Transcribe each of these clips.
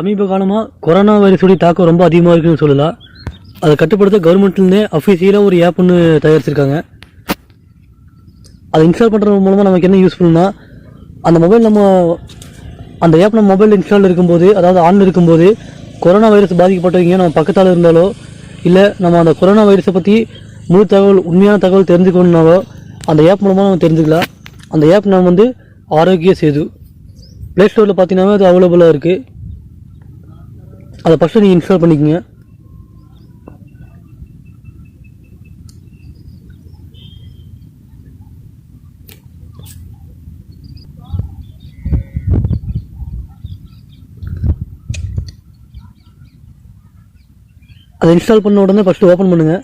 சமீப காலமாக கொரோனா வைரஸுடைய தாக்கம் ரொம்ப அதிகமாக இருக்குன்னு சொல்லலாம். அதை கட்டுப்படுத்த கவர்மெண்ட்லேருந்தே அஃபீஷியலாக ஒரு ஆப் ஒன்று தயாரிச்சிருக்காங்க. அதை இன்ஸ்டால் பண்ணுறது மூலமாக நமக்கு என்ன யூஸ்ஃபுல்னா, அந்த மொபைல் அந்த ஆப் நம்ம மொபைல் இன்ஸ்டால் இருக்கும்போது, அதாவது ஆன் இருக்கும்போது கொரோனா வைரஸ் பாதிக்கப்பட்டவங்க நம்ம பக்கத்தால் இருந்தாலோ, இல்லை நம்ம அந்த கொரோனா வைரஸை பற்றி முழு தகவல், உண்மையான தகவல் தெரிஞ்சுக்கணுன்னாலோ அந்த ஆப் மூலமாக நம்ம தெரிஞ்சுக்கலாம். அந்த ஆப் நம்ம ஆரோக்கிய சேது ப்ளே ஸ்டோரில் பார்த்தீங்கன்னா அது அவைலபிளாக இருக்குது. அதை ஃபஸ்ட்டு நீங்கள் இன்ஸ்டால் பண்ணிக்கோங்க. அதை இன்ஸ்டால் பண்ண உடனே ஃபஸ்ட்டு ஓப்பன் பண்ணுங்கள்.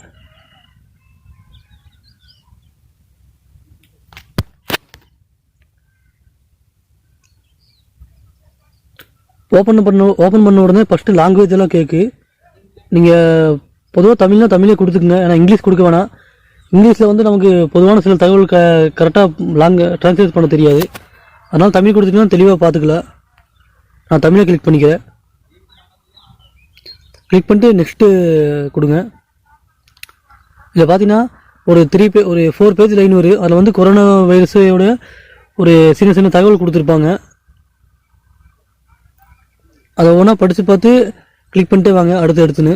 ஓப்பன் பண்ண உடனே ஃபஸ்ட்டு லாங்குவேஜ் எல்லாம் கேட்கு. நீங்கள் பொதுவாக தமிழ்னா தமிழே கொடுத்துக்குங்க, ஏன்னா இங்கிலீஷ் கொடுக்க வேணாம். இங்கிலீஷில் நமக்கு பொதுவான சில தகவல் கரெக்டாக ட்ரான்ஸ்லேட் பண்ண தெரியாது. அதனால் தமிழ் கொடுத்துட்டிங்கன்னா தெளிவாக பார்த்துக்கலாம். நான் தமிழை கிளிக் பண்ணிக்கிறேன். கிளிக் பண்ணிட்டு நெக்ஸ்ட்டு கொடுங்க. இதில் பார்த்தீங்கன்னா ஒரு 4 பேஜ் லைன் வரும். அதில் கொரோனா வைரஸோட ஒரு சின்ன சின்ன தகவல் கொடுத்துருப்பாங்க. அதை ஒன்றா படித்து பார்த்து கிளிக் பண்ணிட்டே வாங்க அடுத்துன்னு.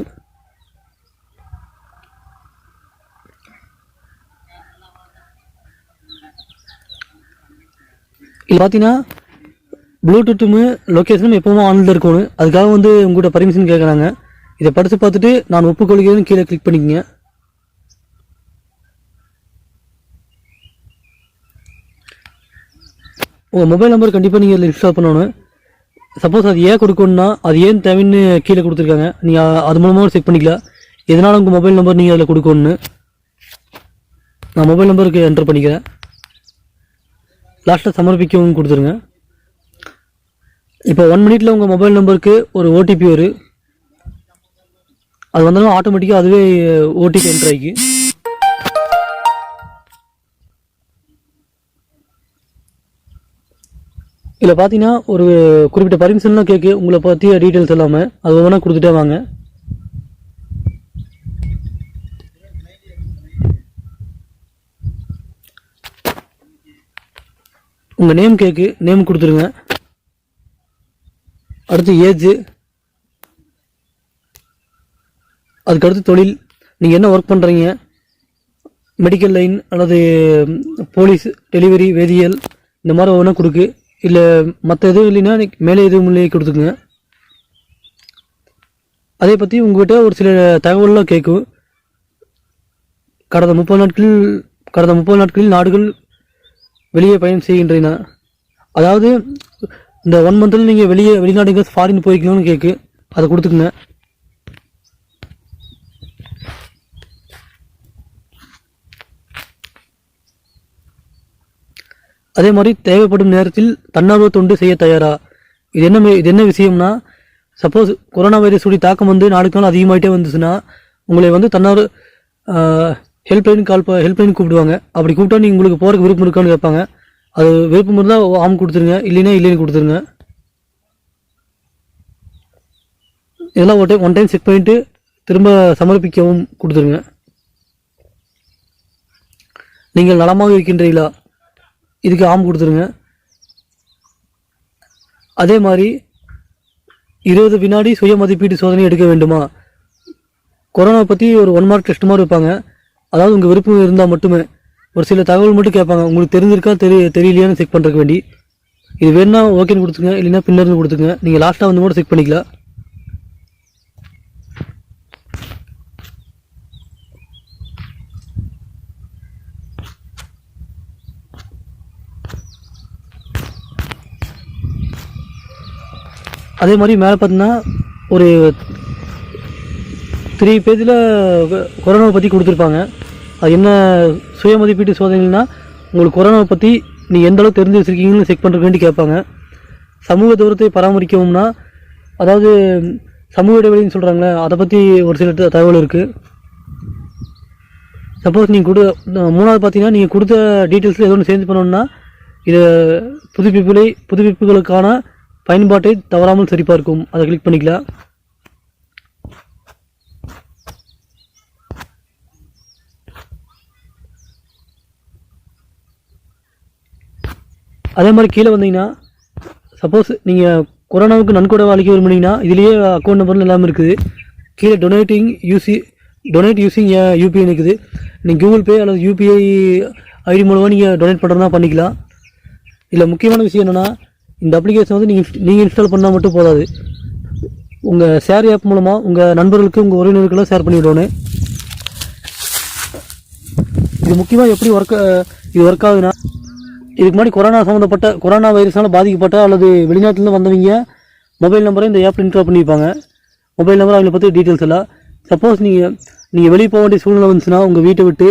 இது பார்த்தீங்கன்னா ப்ளூடூத்தும் லொக்கேஷனும் எப்பவும் ஆன்லைனில் இருக்கணும். அதுக்காக உங்கள்கிட்ட பர்மிஷன் கேட்குறாங்க. இதை படித்து பார்த்துட்டு நான் ஒப்புக்கொள்கிறேன்னு கீழே கிளிக் பண்ணிக்கங்க. உங்கள் மொபைல் நம்பர் கண்டிப்பாக நீங்கள் இதில் இன்ஸ்டால் பண்ணணும். சப்போஸ் அது ஏன் கொடுக்கணுன்னா அது ஏன் தேவைன்னு கீழே கொடுத்துருக்காங்க. நீங்கள் அது மூலமாக செக் பண்ணிக்கலாம் எதனால் உங்கள் மொபைல் நம்பர் நீங்கள் அதில் கொடுக்கணுன்னு. நான் மொபைல் நம்பருக்கு என்டர் பண்ணிக்கிறேன். லாஸ்ட்டாக சமர்ப்பிக்கவும் கொடுத்துருங்க. இப்போ 1 மினிட்ல உங்கள் மொபைல் நம்பருக்கு ஒரு ஓடிபி வரும். அது வந்தாலும் ஆட்டோமேட்டிக்காக அதுவே ஓடிபி என்டர் ஆகி. இதில் பார்த்தீங்கன்னா ஒரு குறிப்பிட்ட பர்மிஷன்லாம் கேட்கு. உங்களை பற்றிய டீட்டெயில்ஸ் எல்லாமே அது ஒவ்வொன்றா கொடுத்துட்டே வாங்க. உங்கள் நேம் கேட்கு, நேம் கொடுத்துருங்க. அடுத்து ஏஜ், அதுக்கடுத்து தொழில், நீங்கள் என்ன ஒர்க் பண்ணுறீங்க, மெடிக்கல் லைன் அல்லது போலீஸ், டெலிவரி, வேதியியல், இந்த மாதிரி ஒவ்வொன்றா கொடுக்கு. இல்லை மற்ற எதுவும் இல்லைன்னா மேலே எதுவும் இல்லையே கொடுத்துக்குங்க. அதே பற்றி உங்கள்கிட்ட ஒரு சில தகவல்லாம் கேட்கும். கடந்த 30 நாட்களில் நாடுகள் வெளியே பயணம் செய்கின்றன. அதாவது இந்த 1 மந்தில் நீங்கள் வெளிநாடுகள் ஃபாரின் போய்க்கணும்னு கேட்கு. அதை கொடுத்துக்குங்க. அதே மாதிரி தேவைப்படும் நேரத்தில் தன்னார்வ தொண்டு செய்ய தயாரா. இது என்ன விஷயம்னா, சப்போஸ் கொரோனா வைரஸுடைய தாக்கம் நாளுக்கு நாள் அதிகமாகிட்டே வந்துச்சுன்னா உங்களை தன்னார்வ ஹெல்ப்லைன் கூப்பிடுவாங்க. அப்படி கூப்பிட்டா நீங்கள் உங்களுக்கு போகிறதுக்கு விருப்பம் இருக்கான்னு கேட்பாங்க. அது விருப்பம் இருந்தால் ஆம் கொடுத்துருங்க, இல்லைன்னு கொடுத்துருங்க. இதெல்லாம் ஒன் டைம் செக் பண்ணிவிட்டு திரும்ப சமர்ப்பிக்கவும் கொடுத்துருங்க. நீங்கள் நலமாக இருக்கின்றீங்களா, இதுக்கு ஆம் கொடுத்துருங்க. அதே மாதிரி 20 வினாடி சுய மதிப்பீட்டு சோதனை எடுக்க வேண்டுமா. கொரோனா பற்றி ஒரு 1 மார்க் டெஸ்ட் மாதிரி வைப்பாங்க. அதாவது உங்கள் விருப்பம் இருந்தால் மட்டுமே ஒரு சில தகவல் மட்டும் கேட்பாங்க. உங்களுக்கு தெரிஞ்சிருக்கா தெரியலையான்னு செக் பண்ணுறதுக்கு வேண்டி. இது வேணுன்னா ஓகேன்னு கொடுத்துங்க, இல்லைன்னா பின்னர்னு கொடுத்துங்க. நீங்கள் லாஸ்ட்டாக கூட செக் பண்ணிக்கலாம். அதே மாதிரி மேலே பார்த்தீங்கன்னா ஒரு 3 பேஜில் கொரோனாவை பற்றி கொடுத்துருப்பாங்க. அது என்ன சுய மதிப்பீட்டு சோதனைனா, உங்களுக்கு கொரோனாவை பற்றி நீங்கள் எந்த அளவுக்கு தெரிஞ்சு வச்சுருக்கீங்கன்னு செக் பண்ணுறதுக்கு வேண்டி கேட்பாங்க. சமூக தூரத்தை பராமரிக்கவும்னா, அதாவது சமூக இடைவெளின்னு சொல்கிறாங்களே, அதை பற்றி ஒரு சில தகவல் இருக்குது. சப்போஸ் நீங்கள் 3வது பார்த்தீங்கன்னா நீங்கள் கொடுத்த டீட்டெயில்ஸில் ஏதோ ஒன்று சேஞ்ச் பண்ணணுன்னா இதை புதுப்பிப்புகளுக்கான பயன்பாட்டை தவறாமல் சரிபார்க்கும். அதை கிளிக் பண்ணிக்கலாம். அதே மாதிரி கீழே வந்தீங்கன்னா சப்போஸ் நீங்கள் கொரோனாவுக்கு நன்கொடை அளிக்க விரும்புனீங்கன்னா இதுலேயே அக்கௌண்ட் நம்பர்னு எல்லாமே இருக்குது. கீழே டொனேட் யூஸிங் யூபிஐ இருக்குது. நீங்கள் கூகுள் பே அல்லது யூபிஐ ஐடி மூலமாக நீங்கள் டொனேட் பண்ணுறதா பண்ணிக்கலாம். இதில் முக்கியமான விஷயம் என்னென்னா இந்த அப்ளிகேஷன் வந்து நீங்கள் இன்ஸ்டால் பண்ணால் மட்டும் போதாது. உங்கள் ஷேர் ஆப் மூலமாக உங்கள் நண்பர்களுக்கு உங்கள் உறவினர்களுக்கெல்லாம் ஷேர் பண்ணி விடணும். இது முக்கியமாக எப்படி இது ஒர்க் ஆகுதுன்னா இதுக்கு முன்னாடி கொரோனா வைரஸால் பாதிக்கப்பட்ட அல்லது வெளிநாட்டிலேருந்து வந்தவங்க மொபைல் நம்பரை இந்த ஆப்பில் இன்ஸ்டால் பண்ணியிருப்பாங்க. மொபைல் நம்பர் அவங்களை பற்றி டீட்டெயில்ஸ் எல்லாம். சப்போஸ் நீங்கள் வெளியே போக வேண்டிய சூழ்நிலை வந்துச்சுன்னா உங்கள் வீட்டை விட்டு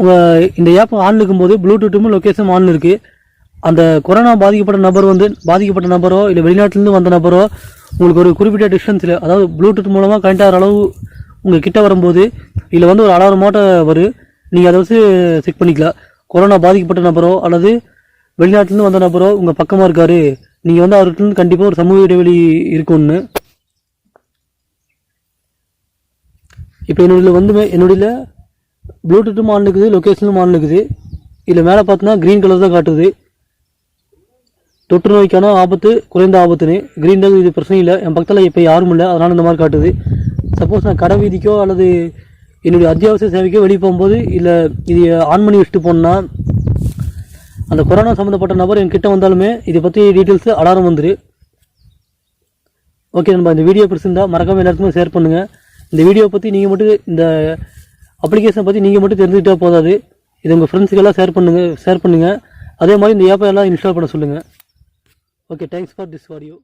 உங்கள் இந்த ஆப் ஆன் இருக்கும்போது ப்ளூடூத்தும் லொக்கேஷனும் ஆன் இருக்குது. அந்த கொரோனா பாதிக்கப்பட்ட நபரோ இல்லை வெளிநாட்டிலேருந்து வந்த நபரோ உங்களுக்கு ஒரு குறிப்பிட்ட டிஸ்டன்ஸில், அதாவது ப்ளூடூத் மூலமாக கனெக்ட் ஆகிற அளவு உங்கள் கிட்ட வரும்போது இதில் வந்து ஒரு அலாரமோட்ட வரும். நீங்கள் அதை வச்சு செக் பண்ணிக்கலாம். கொரோனா பாதிக்கப்பட்ட நபரோ அல்லது வெளிநாட்டிலேருந்து வந்த நபரோ உங்கள் பக்கமாக இருக்காரு, நீங்கள் வந்து அவர்கிட்ட கண்டிப்பாக ஒரு சமூக இடைவெளி இருக்கும்னு. இப்போ என்னுடைய ப்ளூடூத்தும் ஆன் இருக்குது, லொக்கேஷனும் ஆன் இருக்குது. இதில் மேலே பார்த்தோன்னா க்ரீன் கலர் தான் காட்டுது. தொற்று நோய்க்கான ஆபத்து குறைந்த ஆபத்துன்னு க்ரீன் தான். இது பிரச்சனை இல்லை, என் பக்கத்தில் இப்போ யாரும் இல்லை, அதனால் இந்த மாதிரி காட்டுது. சப்போஸ் நான் கடை வீதிக்கோ அல்லது என்னுடைய அத்தியாவசிய சேவைக்கோ வெளியே போகும்போது இல்லை இது ஆன் பண்ணி வச்சுட்டு போனோன்னா அந்த கொரோனா சம்மந்தப்பட்ட நபர் என்கிட்ட வந்தாலுமே இதை பற்றி டீட்டெயில்ஸு அலாரம் வந்துரு. ஓகே நண்பா, இந்த வீடியோ பிடிச்சிருந்தால் மறக்காமல் எல்லாருக்குமே ஷேர் பண்ணுங்கள். இந்த வீடியோவை பற்றி நீங்கள் மட்டும் இந்த அப்ளிகேஷனை பற்றி நீங்கள் மட்டும் தெரிஞ்சுக்கிட்டால் போதாது, இது உங்கள் ஃப்ரெண்ட்ஸுக்கெல்லாம் ஷேர் பண்ணுங்கள். அதே மாதிரி இந்த ஆப்பை எல்லாம் இன்ஸ்டால் பண்ண சொல்லுங்கள். Okay, thanks for this video.